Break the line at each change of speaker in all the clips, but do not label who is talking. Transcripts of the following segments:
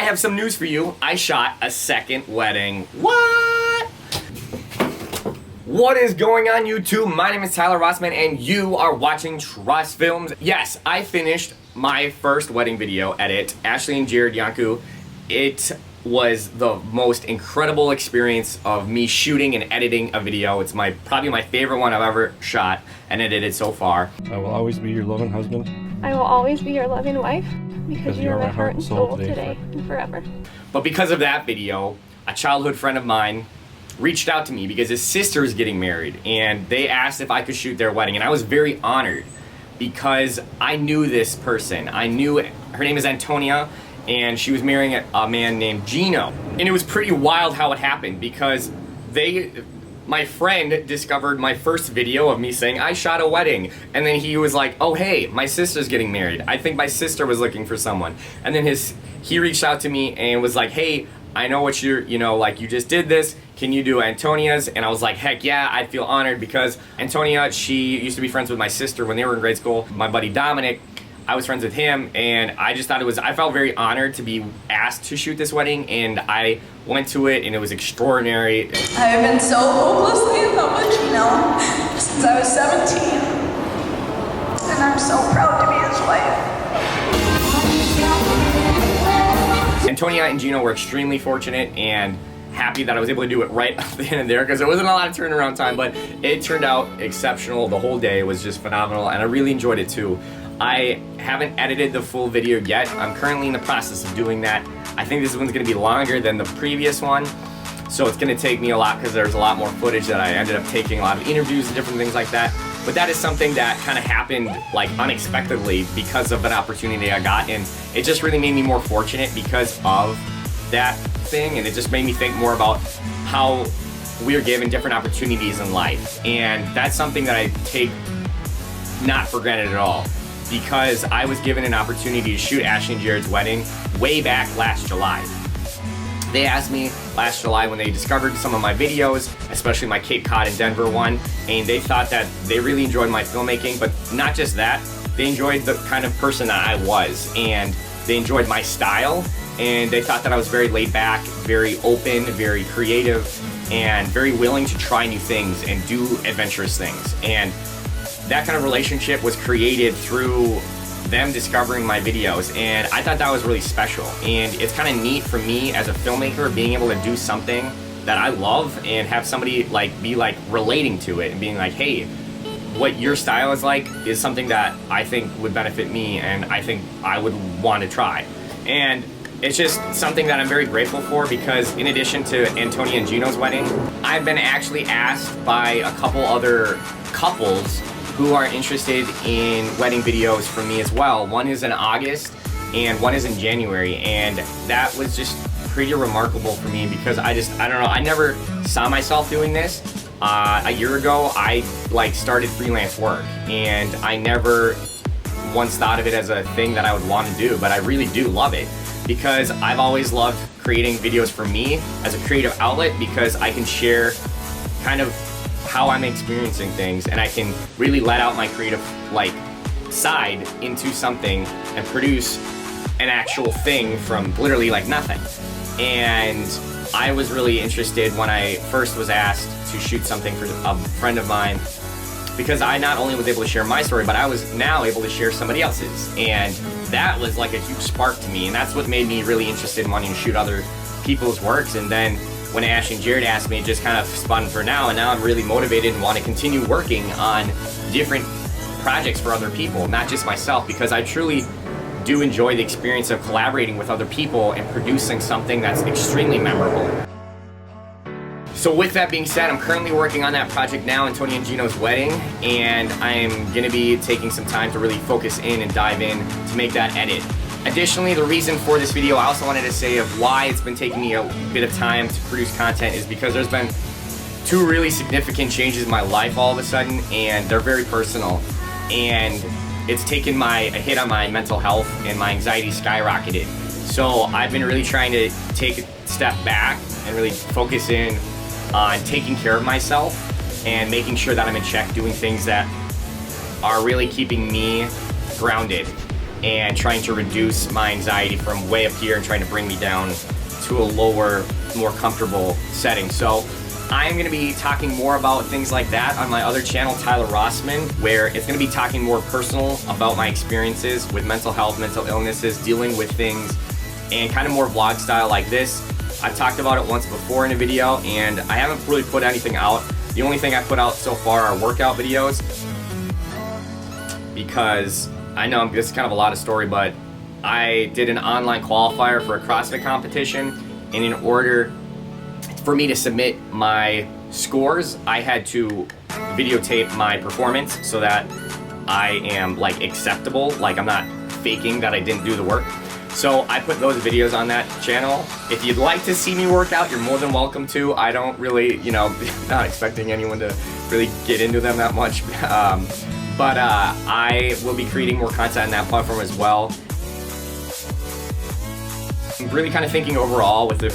I have some news for you. I shot a second wedding. What? What is going on, YouTube? My name is Tyler Rossmann and you are watching Trust Films. Yes, I finished my first wedding video edit, Ashley and Jared Yanku. It was the most incredible experience of me shooting and editing a video. It's probably my favorite one I've ever shot and edited so far.
I will always be your loving husband.
I will always be your loving wife because you are my heart and soul today and forever.
But because of that video, a childhood friend of mine reached out to me because his sister is getting married and they asked if I could shoot their wedding, and I was very honored because I knew this person. I knew her name is Antonia and she was marrying a man named Gino. And it was pretty wild how it happened because my friend discovered my first video of me saying I shot a wedding, and then he was like, oh hey, my sister's getting married. I think my sister was looking for someone. And then he reached out to me and was like, hey, I know what you just did this. Can you do Antonia's? And I was like, heck yeah, I'd feel honored because Antonia, she used to be friends with my sister when they were in grade school. My buddy Dominic, I was friends with him, and I just thought I felt very honored to be asked to shoot this wedding, and I went to it and it was extraordinary.
I have been so hopelessly in love with Gino since I was 17, and I'm so proud to be his wife.
Antonia and Gino were extremely fortunate and happy that I was able to do it right up the end there because there wasn't a lot of turnaround time, but it turned out exceptional. The whole day was just phenomenal and I really enjoyed it too. I haven't edited the full video yet. I'm currently in the process of doing that. I think this one's gonna be longer than the previous one, so it's gonna take me a lot because there's a lot more footage that I ended up taking, a lot of interviews and different things like that. But that is something that kind of happened like unexpectedly because of an opportunity I got, and it just really made me more fortunate because of that thing, and it just made me think more about how we are given different opportunities in life. And that's something that I take not for granted at all, because I was given an opportunity to shoot Ashley and Jared's wedding way back last July. They asked me last July when they discovered some of my videos, especially my Cape Cod and Denver one, and they thought that they really enjoyed my filmmaking, but not just that, they enjoyed the kind of person that I was, and they enjoyed my style, and they thought that I was very laid back, very open, very creative, and very willing to try new things and do adventurous things. And that kind of relationship was created through them discovering my videos, and I thought that was really special. And it's kind of neat for me as a filmmaker being able to do something that I love and have somebody be relating to it and being like, hey, what your style is like is something that I think would benefit me and I think I would want to try. And it's just something that I'm very grateful for because in addition to Antonia and Gino's wedding, I've been actually asked by a couple other couples who are interested in wedding videos from me as well. One is in August and one is in January, and that was just pretty remarkable for me because I don't know, I never saw myself doing this. A year ago, I started freelance work and I never once thought of it as a thing that I would want to do, but I really do love it because I've always loved creating videos for me as a creative outlet because I can share kind of how I'm experiencing things, and I can really let out my creative side into something and produce an actual thing from literally nothing. And I was really interested when I first was asked to shoot something for a friend of mine because I not only was able to share my story, but I was now able to share somebody else's, and that was a huge spark to me, and that's what made me really interested in wanting to shoot other people's works. And then when Ash and Jared asked me, it just kind of spun for now, and now I'm really motivated and want to continue working on different projects for other people, not just myself, because I truly do enjoy the experience of collaborating with other people and producing something that's extremely memorable. So with that being said, I'm currently working on that project now, Antonia and Gino's wedding, and I'm going to be taking some time to really focus in and dive in to make that edit. Additionally, the reason for this video, I also wanted to say of why it's been taking me a bit of time to produce content is because there's been two really significant changes in my life all of a sudden, and they're very personal. And it's taken a hit on my mental health, and my anxiety skyrocketed. So I've been really trying to take a step back and really focus in on taking care of myself and making sure that I'm in check, doing things that are really keeping me grounded and trying to reduce my anxiety from way up here and trying to bring me down to a lower, more comfortable setting. So I'm gonna be talking more about things like that on my other channel, Tyler Rossmann, where it's gonna be talking more personal about my experiences with mental health, mental illnesses, dealing with things, and kind of more vlog style like this. I've talked about it once before in a video, and I haven't really put anything out. The only thing I put out so far are workout videos, because I know this is kind of a lot of story, but I did an online qualifier for a CrossFit competition, and in order for me to submit my scores, I had to videotape my performance so that I am like acceptable, like I'm not faking that I didn't do the work. So I put those videos on that channel. If you'd like to see me work out, you're more than welcome to. I don't really, not expecting anyone to really get into them that much. But I will be creating more content on that platform as well. I'm really kind of thinking overall with the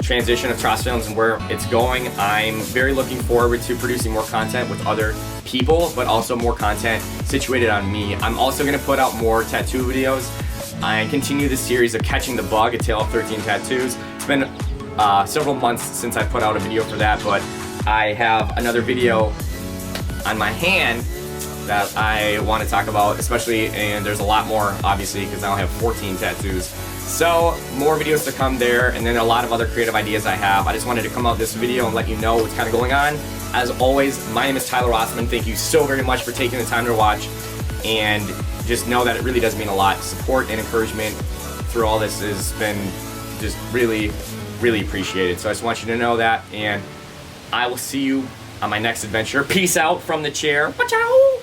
transition of Tross Films and where it's going, I'm very looking forward to producing more content with other people, but also more content situated on me. I'm also going to put out more tattoo videos. I continue the series of Catching the Bug, A Tale of 13 Tattoos. It's been several months since I put out a video for that, but I have another video on my hand that I want to talk about, especially, and there's a lot more, obviously, because now I have 14 tattoos. So, more videos to come there, and then a lot of other creative ideas I have. I just wanted to come out this video and let you know what's kind of going on. As always, my name is Tyler Rossmann. Thank you so very much for taking the time to watch, and just know that it really does mean a lot. Support and encouragement through all this has been just really, really appreciated. So I just want you to know that, and I will see you on my next adventure. Peace out from the chair. Watch out!